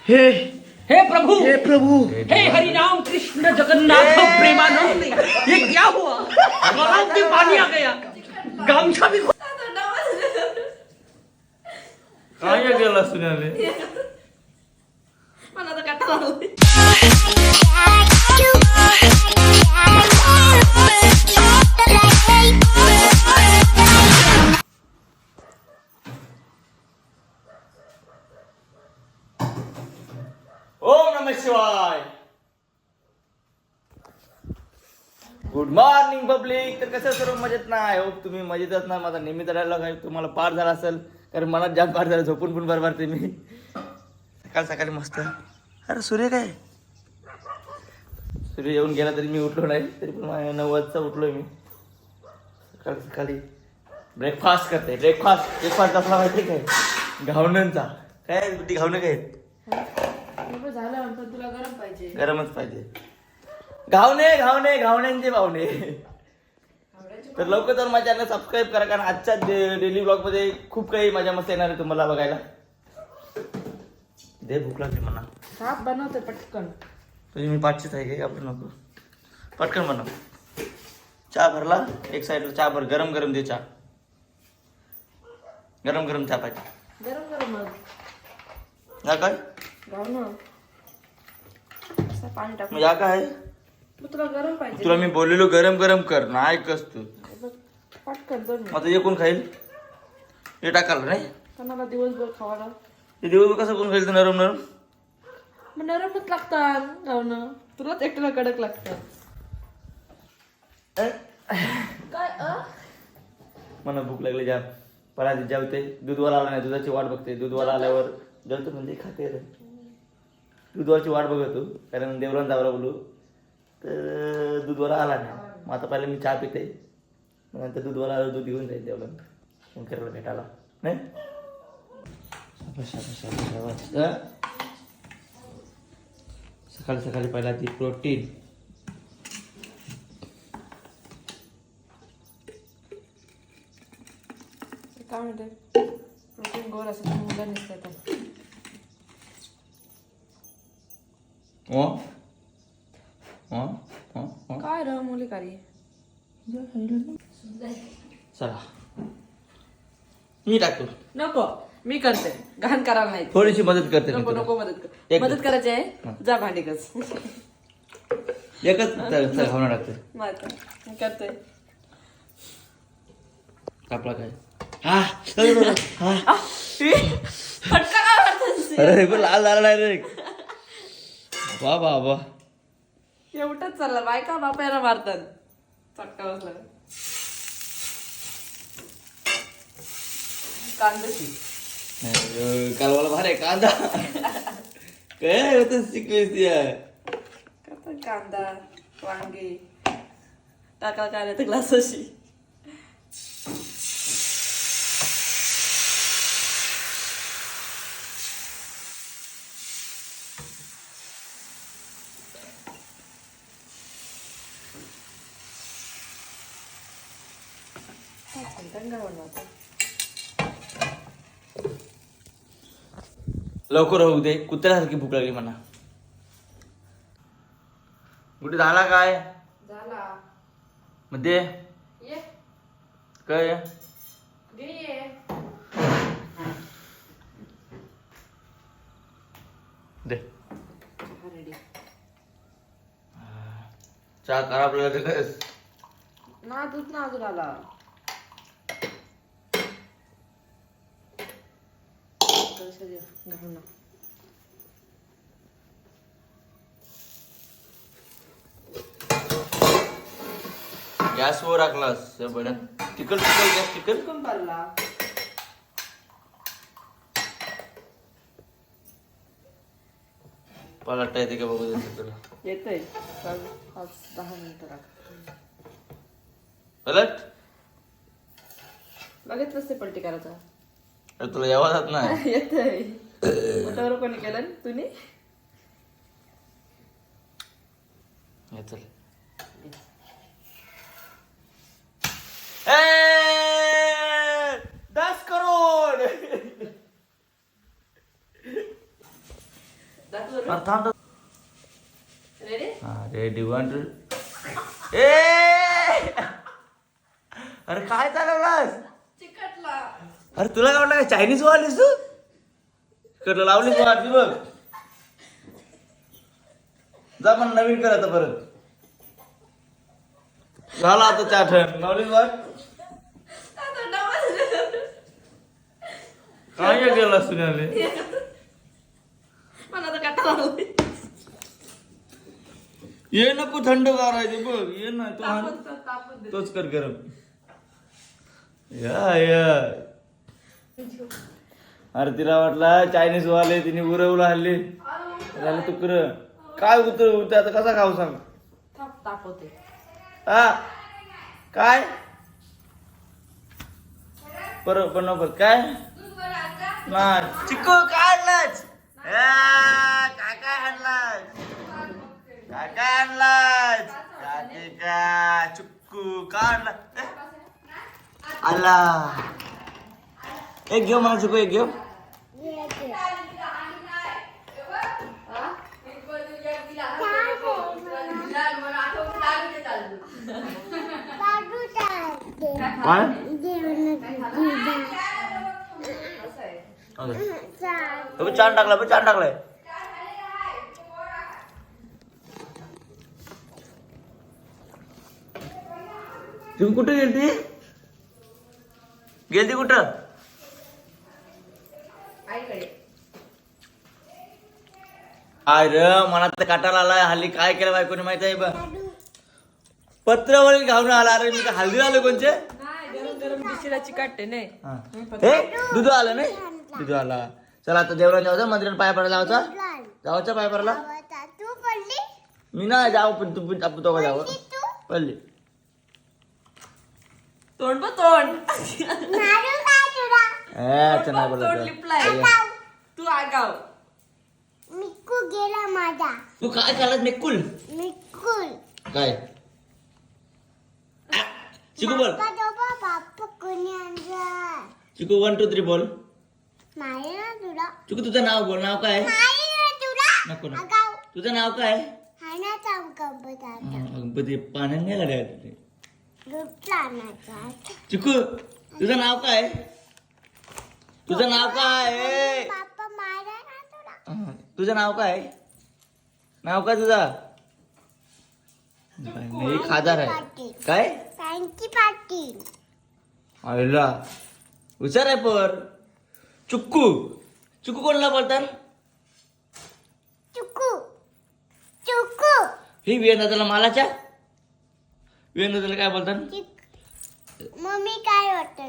हे हे प्रभु हे प्रभु हे हरि राम कृष्ण जगन्नाथ प्रेमानंद, ये क्या हुआ? गलाव में पानी आ गया, गामछा भी काय गेला सुनाले मला तर काटा लागला. ओम नमः शिवाय. Good morning public. तर कसं सर्व मजेत ना? आय होप तुम्ही मजेत असणार. माझा नेहमीचा डायलॉग आहे, तुम्हाला पार झाला असेल कारण मनात जाम पार झाला. झोपून पण बरोबर ते मी सकाळ सकाळी मस्त. अरे सूर्य काय, सूर्य येऊन गेला तरी मी उठलो नाही, तरी पण 9 वाजता उठलोय मी. सकाळी सकाळी ब्रेकफास्ट करते. ब्रेकफास्ट असला माहिती काय? घावण्यांचा. काय बुद्धी घावणं काय? झालं पण तुला गरम पाहिजे. गरमच पाहिजे. घावण्यांचे भावने. तर लवकर जाऊन माझ्या चॅनल सबस्क्राईब करा, कारण आजच्या डेली ब्लॉग मध्ये खूप काही मजा मस्त येणार आहे तुम्हाला बघायला. दे भूक लागली मला. साप बनवते पटकन. तुझी मी पाठचीच आहे काय? आपण नको, पटकन बनव. चहा भरला एक साईडला. चहा भर. गरम गरम दे चहा. गरम गरम चहा पाहिजे. गरम गरम मग या काय गाव ना पाणी टाक. या काय? मग तुला गरम पाहिजे. तुला मी बोललेलो गरम गरम कर ना, ऐकस तू. पटकन दोन. आता हे कोण खाईल? हे टाकाल नाही कोणाला दिवसभर खावाला. ते दिवस कसं कोण खाईल? तर नरम नरम. मग नरमच लागतात गावनं. तुलाच एकट्याला कडक लागतात. काय मला भूक लागली जाम. पराधी जेवते. दूधवाला आला नाही, दुधाची वाट बघते. दूधवाला आल्यावर जेवतो म्हणजे खाते रे. दूधवालाची वाट बघतो कारण देवरान जावरा बोलू. तर दूधवाला आला नाही. मग आता पहिले मी चहा पिते, नंतर दूधवाला आला दूध घेऊन जाईल देवरान शंकरला भेटायला. नाही सकाळी सकाळी पहिला ती प्रोटीन. काय म्हणते? प्रोटीन गोल असं मुलं नसतात. काय र मुली कारी. चला मी टाकतो. नको मी करते. घाण करायला नाही. थोडीशी मदत करते मी नको तुला. नको मदत कर. एक- मदत करायची आहे. जा भांडी कस. एकच खावणं टाकते. मी करते. कापला काय? हा हा. फटका काय मारतेस? अरे पण लाल झाला नाही रे. वा वा वा. एवढंच चाललं. बायका बापायला मारतात. फटका बसला. कांद्याची कालवाला भारी आहे कांदा. काय होतं शिकलीस यार. कांदा वांगे टाकायला काय नाही तर ग्लासाशी. लवकर होऊ दे. कुत्र्यासारखी भूक लागली मला. कुठे झाला काय? झाला. मध्ये ये काय? घे ये. दे रेडी. चहा खराब लागला काय? ना दूध ना अजून आला. गॅसवर टाकलास बड्या. तिकल गॅस तिकल कोण पारला? पलटता येते का बघू दे तुला. येतंय. 10 मिनिटं राख. पलट. लगेच नसते पलटी करायचा. अरे तुला यावा जात नाही. येतंय. मोठ्यावर कोणी केलं ना तुम्ही? चल. $10 करोड. अरे थांब रेडी रेडी 1 2 ए अरे काय चालवलास चिकटला अरे तुला काय वाटलं चायनीज वालीस तू कडलं लावलीस वाटली बघ जा पण नवीन कर आता परत झाला आता चाट लावलीस वाट काय गेला सुनाले मला तर काटा लागला ये नको थंड करायचे बघ ये ना तू तापत तोच कर गरम या अरे तिला वाटला चायनीज वाले तिने उरवलं हल्ली झालं तुकर काय उतर आता कसा खाऊ सांग तापवते हा काय परत पण नको काय ना चिक्कू काय आणलाच काय काय आणलाच काय काय आणलाच काय का चिक्कू काय आणला आला एक घेऊ मला चिक्कू एक घेऊ काय छान टाकला पण छान टाकलाय तुम्ही कुठे गेलती कुठं आय र मला तर काटाला आलाय हल्ली काय केलं बायकोने माहिती आहे बा पत्रावळी घालून आला अरे मी हल्दी आलो कोणचे गरम गरम दिशीला चिकटते नाही हे दूध आलं नाही दूध आला चला आता देवळा जाऊ मंदिरात पाया पडायला जाऊचा पाया पडायला मी नाही जाऊ पण तू पण आपण तो जाऊ पडली तोंड बघ तोंड नाही तोंड लिपलाय तू आगाव मिक्कू गेला माझा तू काय खाल्लास मेकुल मिक्कूल काय चिकू बोल बाप्पा कोणी आणला चिकू 1 2 3 बोल नाही ना तुला चिकू तुझं नाव बोल नाव काय नाही ना तुला नको ना अगाऊ तुझं नाव काय हाना चाव कंपताचा गणपती पाण्यात नाही गाड्या दुधला नाचा चिकू तुझं नाव काय तुझं नाव काय बाप्पा मारा ना तुला तुझं नाव काय नाव काय तुझा नाही खादार आहे काय थँकी पाटील आयला हुशार आहे पर चुक्कू चुक्कू कोणला बोलतात चुकू चुकू ही वेणदाला मालाच्या वेणदाला काय बोलतात मम्मी काय वाटत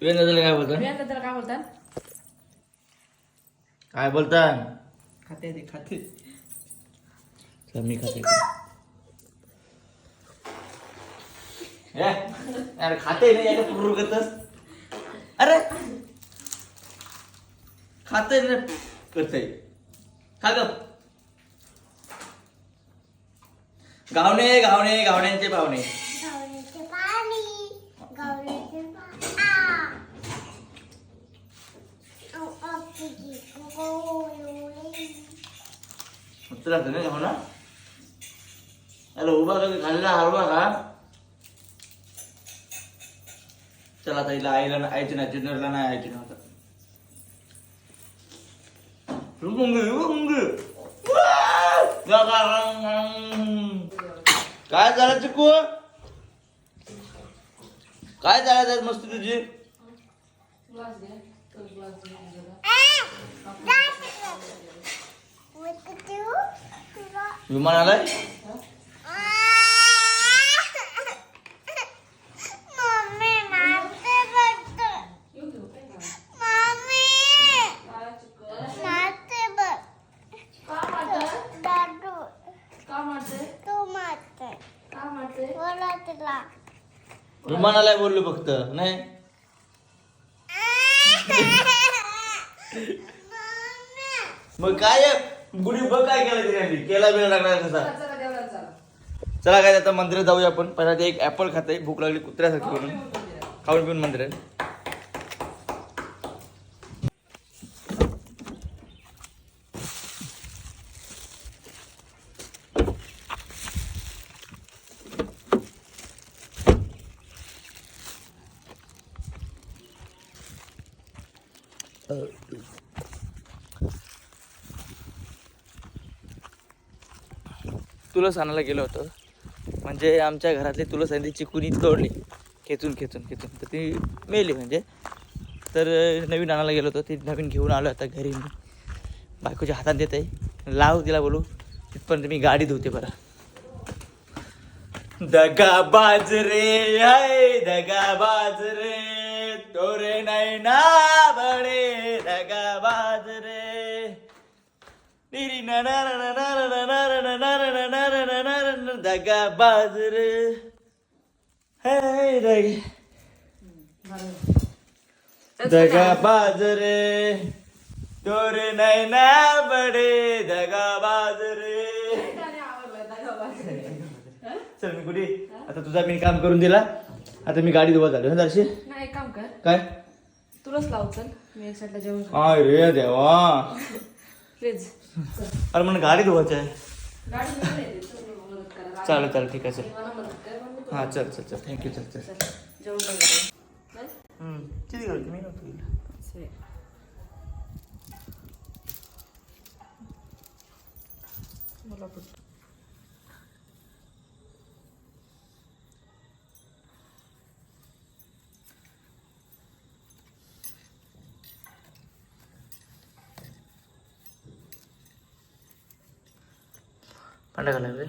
वेणदाला काय बोलतात त्याला काय बोलतात काय बोलतात खाते ते खाते चल मी खाते अरे खाते नाही याला पूर्ण करतस अरे खाते नाही करते खा ग गावणे गावणे गावण्यांचे पाहुणे गावण्याचे पाणी गावण्याचे मस्त लागतं ना गावना याला उभा का खाल्ला हलवा का चला आता हिला आईला आईची नाही जुनियरला नाही आईची नव्हतं काय झालं चिकू काय झालं मस्ती तुझी विमान आलाय विमान आलाय बोललो फक्त नाही मग काय गुढी बघ काय केलं तिने केला वेळ लागला कसा चला काय आता मंदिरात जाऊया आपण पहिला ते एक ऍपल खाते भूक लागली कुत्र्यासारखी म्हणून खाऊन पिऊन मंदिरात तुळस आणायला गेलो होतो, म्हणजे आमच्या घरातली तुळस आहे ती चिकुनी तोडली खेचून तर ती मेली म्हणजे. तर नवीन आणायला गेलो होतो, ती नवीन घेऊन आलो आता घरी. मी बायकोच्या हातात देत आहे, लाव तिला बोलू, तिथपर्यंत मी गाडी धुते बरं. दगा बाजरे हाय दगा बाजरे तोरे नाही ना बडे दगा बाजरे दगा बाजरे हाय दगा बाजरे तोरे नाही ना बडे दगा बाजरे. चल मी कुठे आता तुझा मी काम करून दिला, आता मी गाडी धुवा झालो. दर्शी नाही एक काम कर, काय तुलाच लाव. चल मी एक साईडला जेवण काय रे देवा, प्लीज. अरे मला गाडी धुवायची आहे. गाडी घेऊन येते, चल मला मदत करा. चालेल चालेल ठीक आहे चल. मला मदत कर, मग मी हां चल चल चल थँक्यू चल चल. तुला जेवण पण करेन. नाही? किती करतो मी नव्हतो गेलो. सही. मला पण पांढरा घालायला रे.